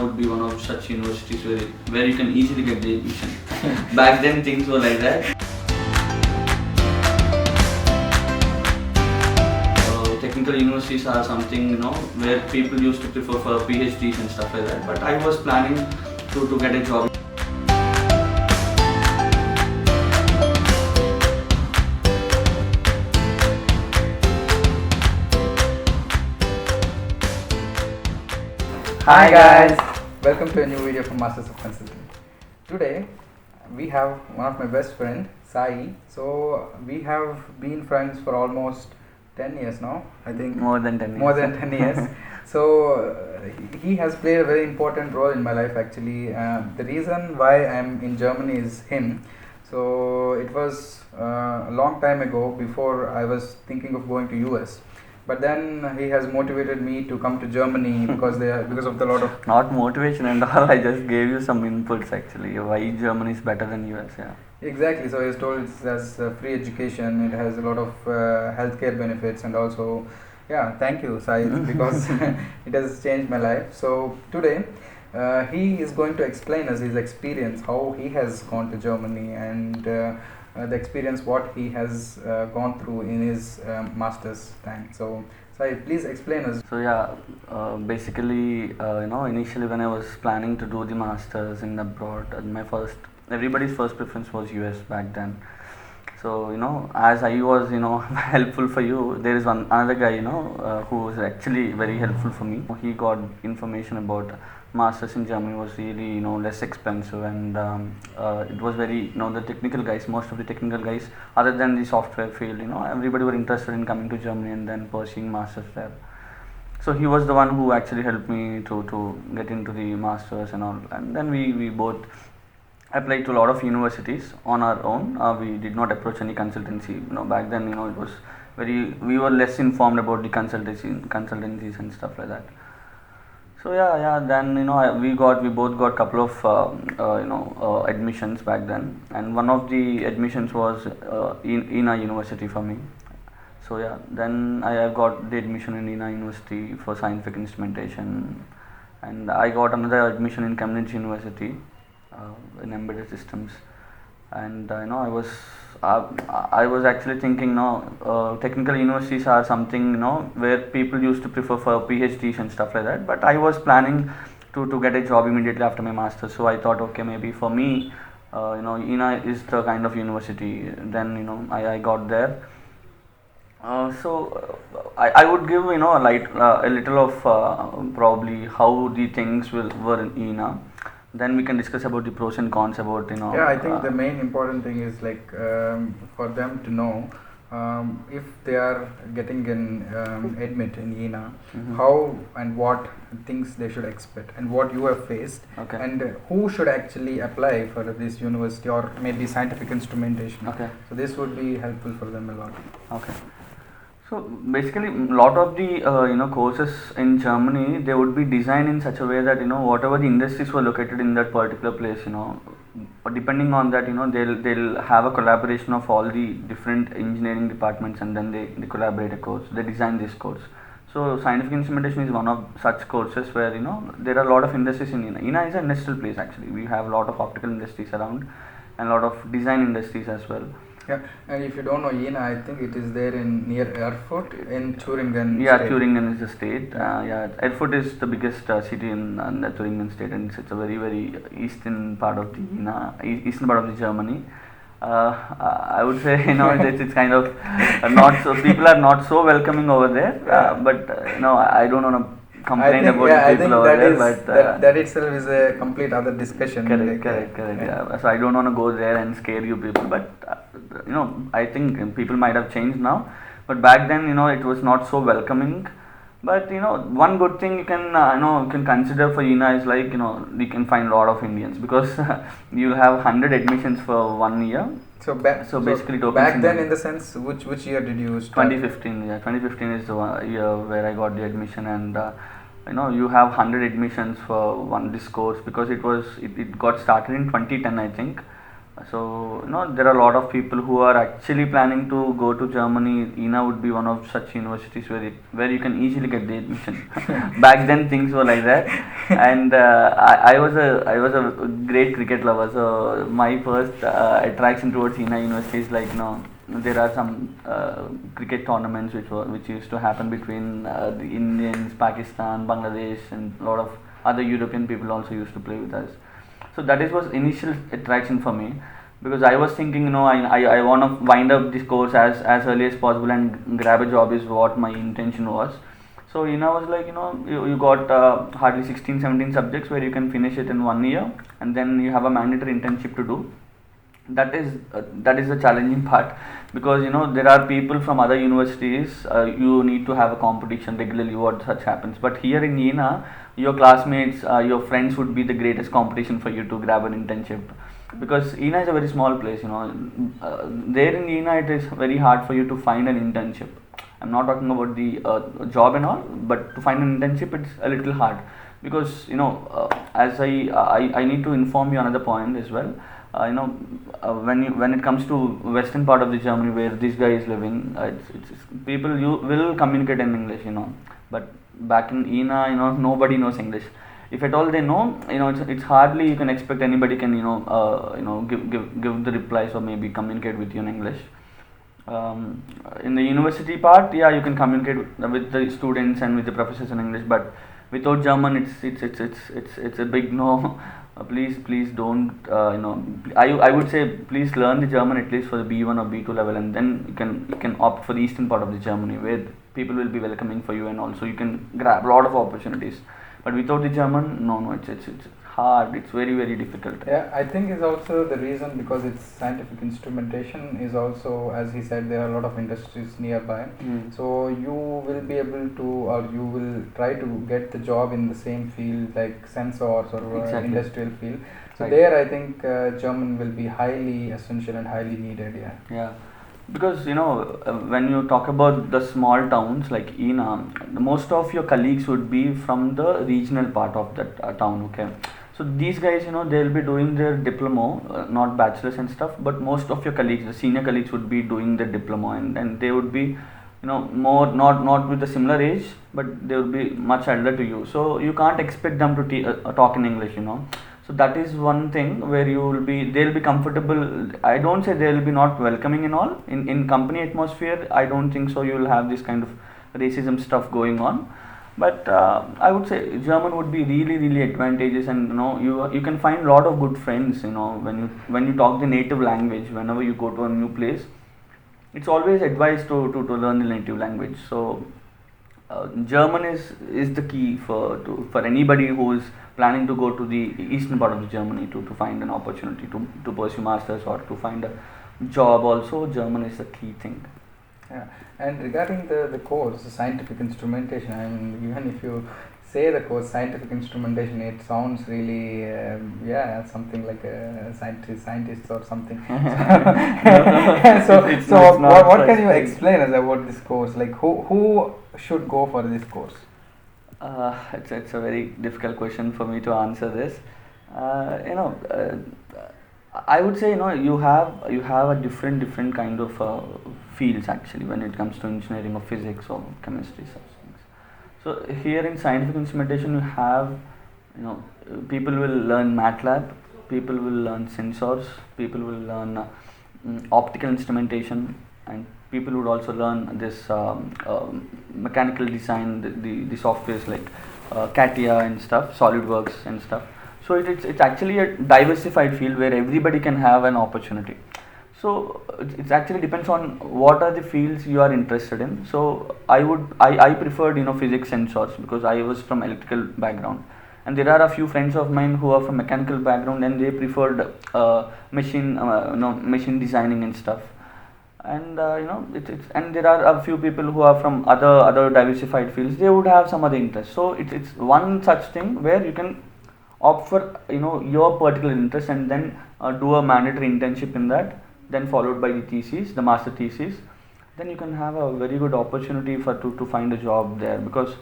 would be one of such universities where you can easily get the admission. Back then things were like that. Technical universities are something where people used to prefer for PhDs and stuff like that. But I was planning to get a job. Hi guys, welcome to a new video from MastersofConsulting. Today we have one of my best friend, Sai. So we have been friends for almost 10 years now, I think. More than 10 years. More than 10 years. So he has played a very important role in my life actually. The reason why I am in Germany is him. So it was a long time ago before I was thinking of going to US. But then he has motivated me to come to Germany because of the lot of... Not motivation and all, I just gave you some inputs actually, why Germany is better than US, yeah. Exactly, so he has told it has free education, it has a lot of healthcare benefits, and also, yeah, thank you Sai, because it has changed my life. So today, he is going to explain us his experience, how he has gone to Germany, and the experience what he has gone through in his master's time. So Sai, please explain us. So yeah, basically initially when I was planning to do the masters in abroad, everybody's first preference was US back then. So as I was helpful for you, there is another guy who was actually very helpful for me. He got information about masters in Germany was really less expensive, and it was very the technical guys, most of the technical guys other than the software field, everybody were interested in coming to Germany and then pursuing masters there. So he was the one who actually helped me to get into the masters and all, and then we both applied to a lot of universities on our own. We did not approach any consultancy. Back then it was we were less informed about the consultancies and stuff like that. So yeah. Then we both got couple of admissions back then, and one of the admissions was in EAH University for me. So yeah, then I got the admission in EAH University for Scientific Instrumentation, and I got another admission in Cambridge University in embedded systems. And I was actually thinking technical universities are something where people used to prefer for PhDs and stuff like that, but I was planning to get a job immediately after my master's. So I thought, okay, maybe for me EAH is the kind of university. Then I got there. So I would give a little of probably how the things were in EAH. Then we can discuss about the pros and cons about Yeah, I think the main important thing is like for them to know if they are getting an admit in EAH, how and what things they should expect, and what you have faced, okay, and who should actually apply for this university or maybe scientific instrumentation. Okay. So this would be helpful for them a lot. Okay. So basically, a lot of the courses in Germany, they would be designed in such a way that whatever the industries were located in that particular place, depending on that they'll have a collaboration of all the different engineering departments, and then they collaborate a course. They design this course. So scientific instrumentation is one of such courses where there are a lot of industries in EAH. EAH is an industrial place actually. We have a lot of optical industries around, and a lot of design industries as well. Yeah, and if you don't know EAH, I think it is there near Erfurt in Thüringen. Yeah, state. Thüringen is the state. Erfurt is the biggest city in the Thüringen state, and it's a very eastern part of the eastern part of the Germany. I would say it's kind of not so, people are not so welcoming over there. But I don't want to complain about the people over there, but that itself is a complete other discussion. Correct. Yeah. So I don't want to go there and scare you people, but I think people might have changed now, but back then it was not so welcoming. But one good thing you can consider for EAH is like you can find a lot of Indians, because you'll have 100 admissions for 1 year. So basically back then, in the sense, which year did you start? 2015. Yeah, 2015 is the year where I got the admission, and you have 100 admissions for this course, because it got started in 2010, I think. So there are a lot of people who are actually planning to go to Germany. ENA would be one of such universities where you can easily get the admission. Back then things were like that, and I was a great cricket lover. So my first attraction towards ENA University is like there are some cricket tournaments which used to happen between the Indians, Pakistan, Bangladesh, and a lot of other European people also used to play with us. So that is was initial attraction for me, because I was thinking I want to wind up this course as early as possible and grab a job is what my intention was. So was like you got hardly 16-17 subjects where you can finish it in 1 year, and then you have a mandatory internship to do. That is the challenging part, because there are people from other universities, you need to have a competition regularly what such happens. But here in Jena, your classmates, your friends would be the greatest competition for you to grab an internship, because Jena is a very small place. There in Jena it is very hard for you to find an internship. I'm not talking about the job and all, but to find an internship it's a little hard, because as I need to inform you another point as well. When it comes to western part of the Germany where this guy is living, it's people you will communicate in English, but back in Jena, nobody knows English. If at all they know, it's hardly you can expect anybody can give the replies or maybe communicate with you in English. In the university part, yeah, you can communicate with the students and with the professors in English, but without German, it's a big no. Please don't. I would say please learn the German at least for the B1 or B2 level, and then you can opt for the eastern part of the Germany where people will be welcoming for you, and also you can grab a lot of opportunities. But without the German, no, it's hard. It's very very difficult. Yeah, I think is also the reason, because it's scientific instrumentation is also, as he said, there are a lot of industries nearby. So you will be able to, or you will try to get the job in the same field like sensors or industrial field. So there I think German will be highly essential and highly needed. Yeah. Because when you talk about the small towns like Jena, most of your colleagues would be from the regional part of that town. Okay, so these guys they'll be doing their diploma, not bachelor's and stuff, but most of your colleagues, the senior colleagues, would be doing the diploma, and they would be more not with a similar age, but they would be much elder to you, so you can't expect them to talk in English. So that is one thing where they'll be comfortable. I don't say they'll be not welcoming and all. In company atmosphere, I don't think so you'll have this kind of racism stuff going on. But I would say German would be really really advantageous, and you can find a lot of good friends. When you talk the native language, whenever you go to a new place, it's always advised to learn the native language. So German is the key for anybody who is planning to go to the eastern part of the Germany to find an opportunity to pursue masters or to find a job. Also, German is the key thing. Yeah, and regarding the course, scientific instrumentation, I mean, even if you say the course scientific instrumentation, it sounds really something like a scientist or something. So what can you explain us about this course? Like who should go for this course? It's a very difficult question for me to answer this. I would say you have a different kind of fields actually when it comes to engineering or physics or chemistry such things. So here in scientific instrumentation you have people will learn MATLAB, people will learn sensors, people will learn optical instrumentation, and people would also learn this mechanical design, the softwares like CATIA and stuff, SolidWorks and stuff. So it's actually a diversified field where everybody can have an opportunity. So it actually depends on what are the fields you are interested in. So I preferred physics sensors because I was from electrical background, and there are a few friends of mine who are from mechanical background and they preferred machine designing and stuff. And and there are a few people who are from other diversified fields. They would have some other interest. So it's one such thing where you can opt for your particular interest and then do a mandatory internship in that, then followed by the thesis, the master thesis. Then you can have a very good opportunity to find a job there, because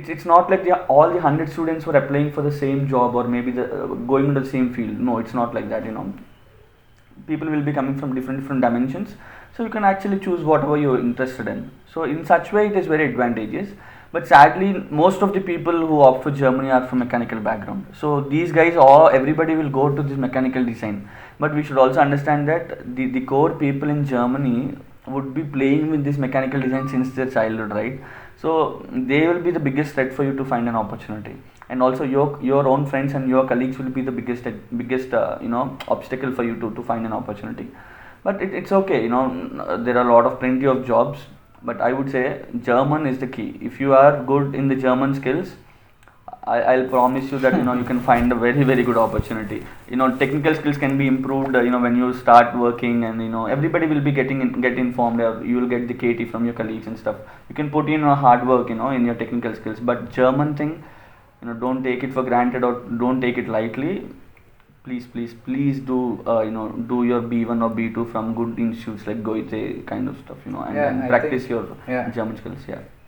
it's not like all the 100 students were applying for the same job or maybe going into the same field. No, it's not like that. People will be coming from different dimensions, so you can actually choose whatever you're interested in. So in such way it is very advantageous. But sadly most of the people who opt for Germany are from mechanical background, so these guys, or everybody will go to this mechanical design. But we should also understand that the core people in Germany would be playing with this mechanical design since their childhood, right? So they will be the biggest threat for you to find an opportunity, and also your own friends and your colleagues will be the biggest obstacle for you to find an opportunity. But it's okay, there are a lot of plenty of jobs, but I would say German is the key. If you are good in the German skills, I'll promise you that you can find a very very good opportunity. Technical skills can be improved when you start working, and everybody will be get informed, or you will get the KT from your colleagues and stuff. You can put in a hard work in your technical skills, but German thing, don't take it for granted or don't take it lightly. Please do do your B1 or B2 from good institutes like Goethe kind of stuff, and practice your German skills.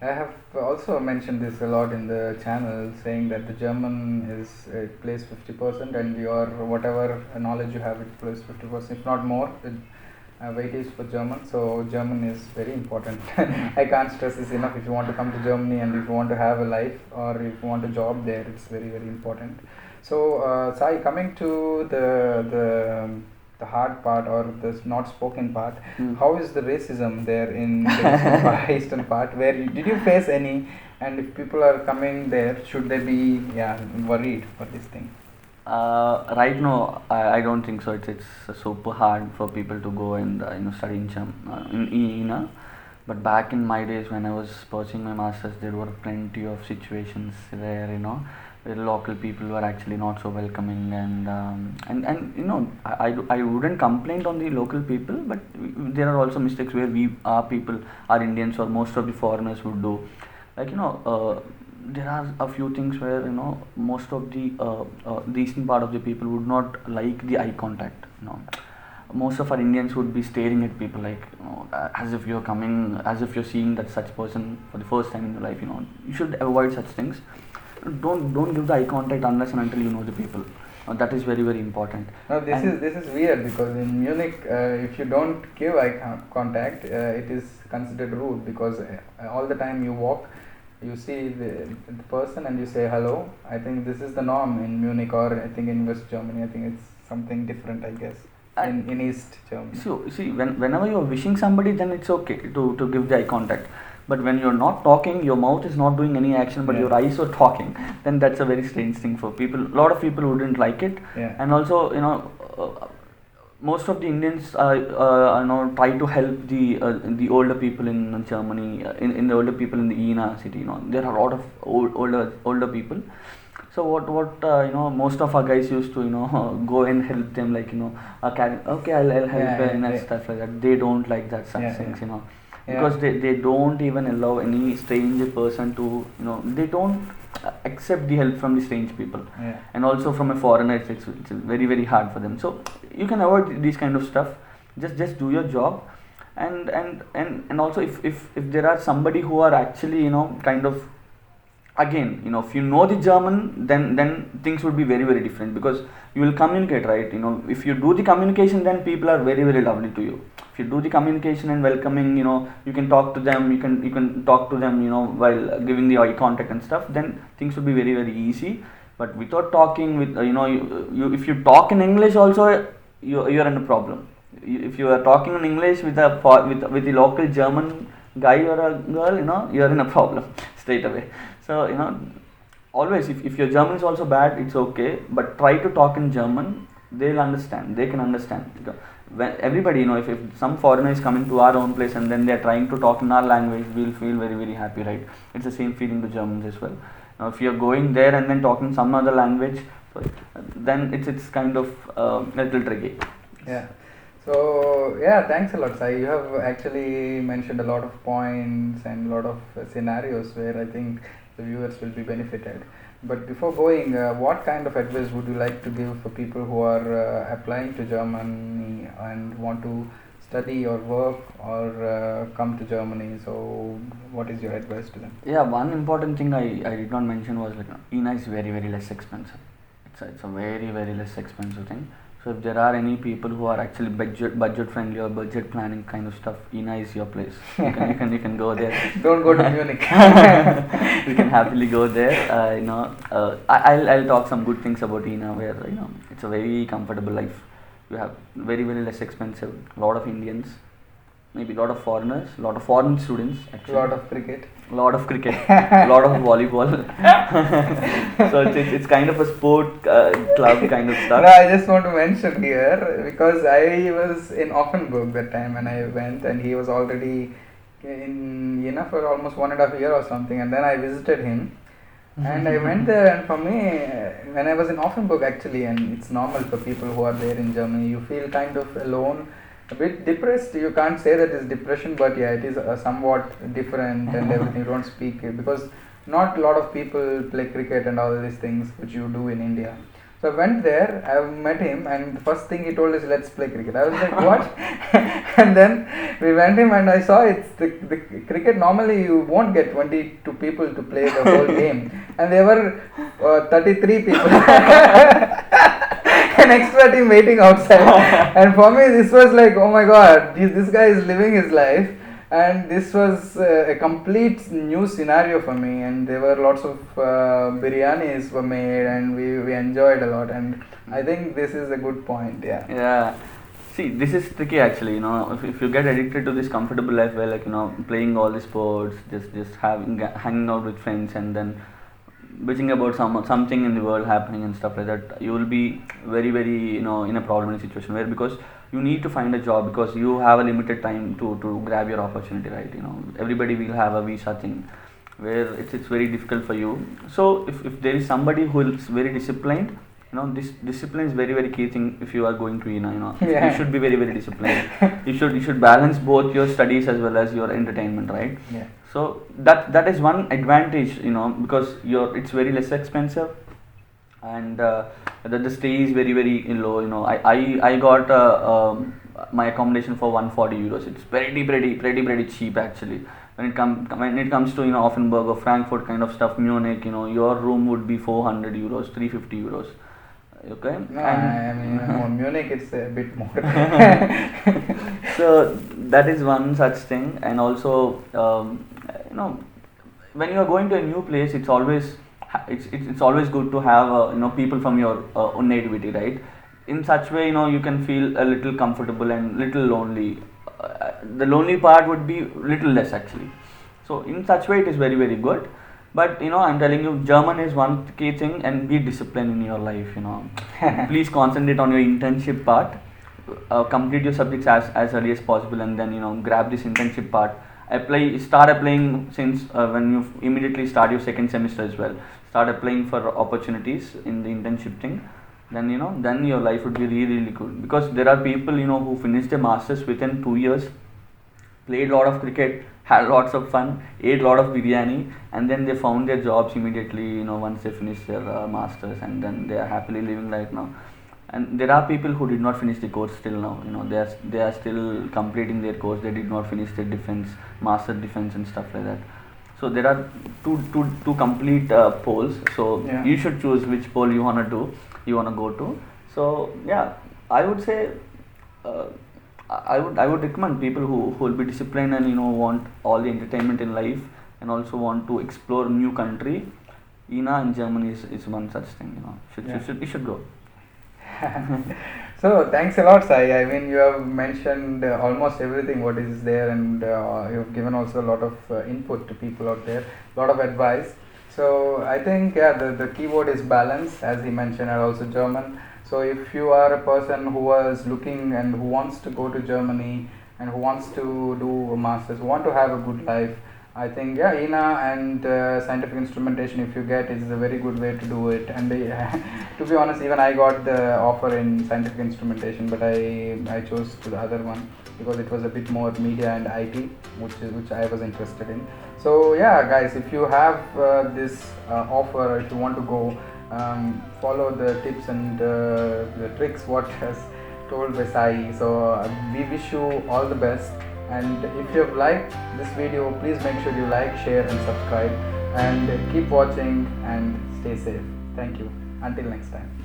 I have also mentioned this a lot in the channel, saying that the German plays 50%, and your whatever knowledge you have, it plays 50%, if not more. Weightage for German. So German is very important. I can't stress this enough. If you want to come to Germany and if you want to have a life or if you want a job there, it's very very important. So Sai, coming to the hard part or the not spoken part, how is the racism there in the eastern part? Did you face any? And if people are coming there, should they be worried for this thing? Right now, I don't think so. It's super hard for people to go and study in Jena. But back in my days when I was pursuing my masters, there were plenty of situations where where local people were actually not so welcoming, and I wouldn't complain on the local people, but there are also mistakes where our Indians or most of the foreigners would do. Like there are a few things where most of the eastern part of the people would not like the eye contact. Most of our Indians would be staring at people like as if you're seeing that such person for the first time in your life. You should avoid such things. Don't give the eye contact unless and until you know the people. That is very very important. Now this is weird, because in Munich, if you don't give eye contact, it is considered rude, because all the time you walk, you see the person and you say hello. I think this is the norm in Munich, or I think in West Germany. I think it's something different, I guess, in East Germany. So see, whenever you're wishing somebody, then it's okay to give the eye contact. But when you're not talking, your mouth is not doing any action, but your eyes are talking, then that's a very strange thing for people. A lot of people wouldn't like it. And also most of the Indians try to help the older people in Germany, in the older people in the Jena city. There are a lot of older people. So what most of our guys used to go and help them, like okay, I'll help and stuff like that. They don't like that such things, because they don't even allow any stranger person to they don't accept the help from the strange people, and also from a foreigner it's very very hard for them. So you can avoid these kind of stuff. Just do your job, and also if there are somebody who are actually kind of, again if you know the German, then things would be very very different, because you will communicate, right? If you do the communication, then people are very very lovely to you. If you do the communication and welcoming, you can talk to them, you can talk to them while giving the eye contact and stuff, then things will be very very easy. But without talking with if you talk in English also, you're in a problem. If you are talking in English with the local German guy or a girl, you're in a problem straight away. So always, if your German is also bad, it's okay, but try to talk in German. They can understand. When everybody, if some foreigner is coming to our own place and then they are trying to talk in our language, we'll feel very very happy, right? It's the same feeling to Germans as well. Now if you're going there and then talking some other language, then it's kind of a little tricky. So thanks a lot, Sai. You have actually mentioned a lot of points and a lot of scenarios where I think the viewers will be benefited. But before going, what kind of advice would you like to give for people who are applying to Germany and want to study or work or come to Germany. So what is your advice to them? Yeah, one important thing I did not mention was like ENA is very less expensive. It's a very less expensive thing. So if there are any people who are actually budget friendly or budget planning kind of stuff, ENA is your place. You can go there. Don't go to Munich. You can happily go there. I'll talk some good things about ENA, where it's a very comfortable life. You have very less expensive. A lot of Indians, maybe a lot of foreigners, a lot of foreign students. Actually, lot of cricket, a lot of volleyball. So it's kind of a sport club kind of stuff. No, I just want to mention here because I was in Offenburg that time when I went, and he was already in Jena for almost 1.5 years or something, and then I visited him. And I went there, and for me, when I was in Offenburg actually, and it's normal for people who are there in Germany, you feel kind of alone, a bit depressed. You can't say that it's depression, but yeah, it is somewhat different and everything. You don't speak because not a lot of people play cricket and all these things which you do in India. So I went there, I met him, and the first thing he told is, let's play cricket. I was like, what? And then we went him, and I saw it's the cricket. Normally you won't get 22 people to play the whole game, and there were 33 people. An extra team waiting outside. And for me this was like, oh my god, this guy is living his life. And this was a complete new scenario for me, and there were lots of biryanis were made, and we enjoyed a lot, and I think this is a good point. Yeah, see, this is tricky actually. If you get addicted to this comfortable life where playing all the sports, just hanging out with friends, and then bitching about something in the world happening and stuff like that, you will be very in a problematic situation, where because you need to find a job, because you have a limited time to grab your opportunity, right? Everybody will have a visa thing where it's very difficult for you. So if there is somebody who is very disciplined, this discipline is very key thing. If you are going to you should be very disciplined. you should balance both your studies as well as your entertainment, right? Yeah. So that is one advantage, because it's very less expensive, and the stay is very low. I got my accommodation for 140 euros. It's pretty cheap actually. When it comes to Offenburg or Frankfurt kind of stuff, Munich, your room would be 400 euros, 350 euros. Okay. No, I mean Munich it's a bit more. So that is one such thing, and also when you are going to a new place, it's always good to have people from your own nativity, right? In such way, you can feel a little comfortable and little lonely. The lonely part would be little less actually. So in such way, it is very good. But I'm telling you, German is one key thing, and be disciplined in your life. Please concentrate on your internship part. Complete your subjects as early as possible, and then grab this internship part. Start applying since when you immediately start your second semester as well. Start applying for opportunities in the internship thing. Then your life would be really good, because there are people who finish their masters within 2 years, played a lot of cricket, had lots of fun, ate a lot of biryani, and then they found their jobs immediately once they finished their masters, and then they are happily living right now. And there are people who did not finish the course till now. They are still completing their course. They did not finish their master defense and stuff like that. So there are two complete poles. So Yeah. you should choose which pole you wanna go to. So yeah, I would say I would recommend people who will be disciplined and want all the entertainment in life, and also want to explore new country. ENA in Germany is one such thing. You should go. So thanks a lot, Sai. I mean, you have mentioned almost everything what is there, and you have given also a lot of input to people out there, a lot of advice. So I think the keyword is balance, as he mentioned, and also German. So if you are a person who was looking and who wants to go to Germany and who wants to do a masters, who want to have a good life, I think ENA and scientific instrumentation, if you get, is a very good way to do it. And to be honest, even I got the offer in scientific instrumentation, but I chose the other one because it was a bit more media and IT, which I was interested in. So yeah, guys, if you have this offer, if you want to go, follow the tips and the tricks what has told by Sai. So we wish you all the best. And if you have liked this video, please make sure you like, share and subscribe, and keep watching and stay safe. Thank you. Until next time.